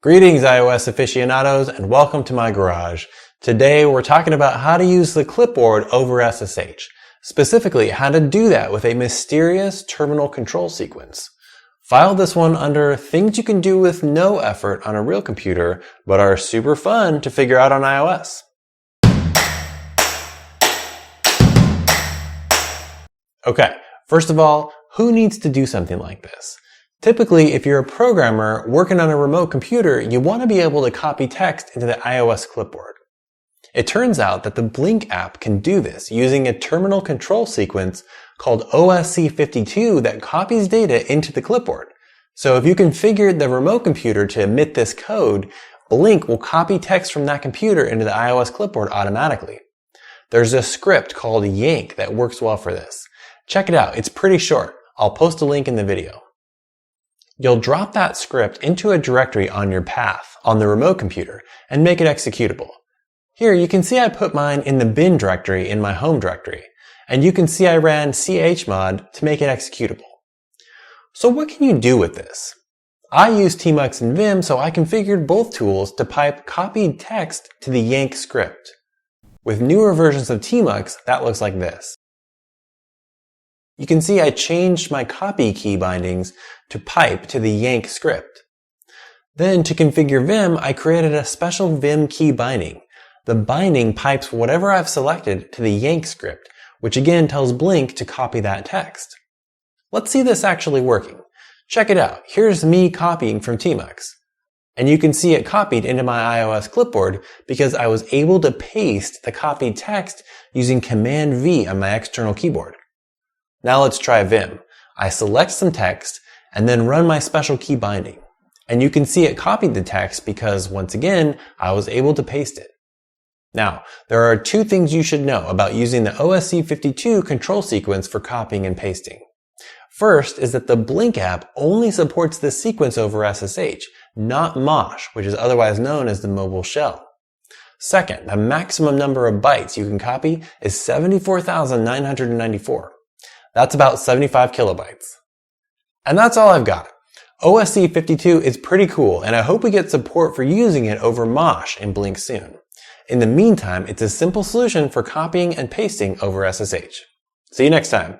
Greetings iOS aficionados and welcome to my garage. Today we're talking about how to use the clipboard over SSH. Specifically, how to do that with a mysterious terminal control sequence. File this one under things you can do with no effort on a real computer, but are super fun to figure out on iOS. Okay, first of all, who needs to do something like this? Typically, if you're a programmer working on a remote computer, you want to be able to copy text into the iOS clipboard. It turns out that the Blink app can do this using a terminal control sequence called OSC 52 that copies data into the clipboard. So if you configured the remote computer to emit this code, Blink will copy text from that computer into the iOS clipboard automatically. There's a script called yank that works well for this. Check it out, it's pretty short. I'll post a link in the video. You'll drop that script into a directory on your path on the remote computer and make it executable. Here you can see I put mine in the bin directory in my home directory, and you can see I ran chmod to make it executable. So what can you do with this? I use tmux and vim, so I configured both tools to pipe copied text to the yank script. With newer versions of tmux, that looks like this. You can see I changed my copy key bindings to pipe to the yank script. Then to configure Vim, I created a special Vim key binding. The binding pipes whatever I've selected to the yank script, which again tells Blink to copy that text. Let's see this actually working. Check it out. Here's me copying from tmux. And you can see it copied into my iOS clipboard because I was able to paste the copied text using Command V on my external keyboard. Now let's try Vim. I select some text and then run my special key binding. And you can see it copied the text because, once again, I was able to paste it. Now, there are two things you should know about using the OSC 52 control sequence for copying and pasting. First is that the Blink app only supports this sequence over SSH, not Mosh, which is otherwise known as the mobile shell. Second, the maximum number of bytes you can copy is 74,994. That's about 75 kilobytes. And that's all I've got. OSC 52 is pretty cool, and I hope we get support for using it over Mosh in Blink soon. In the meantime, it's a simple solution for copying and pasting over SSH. See you next time.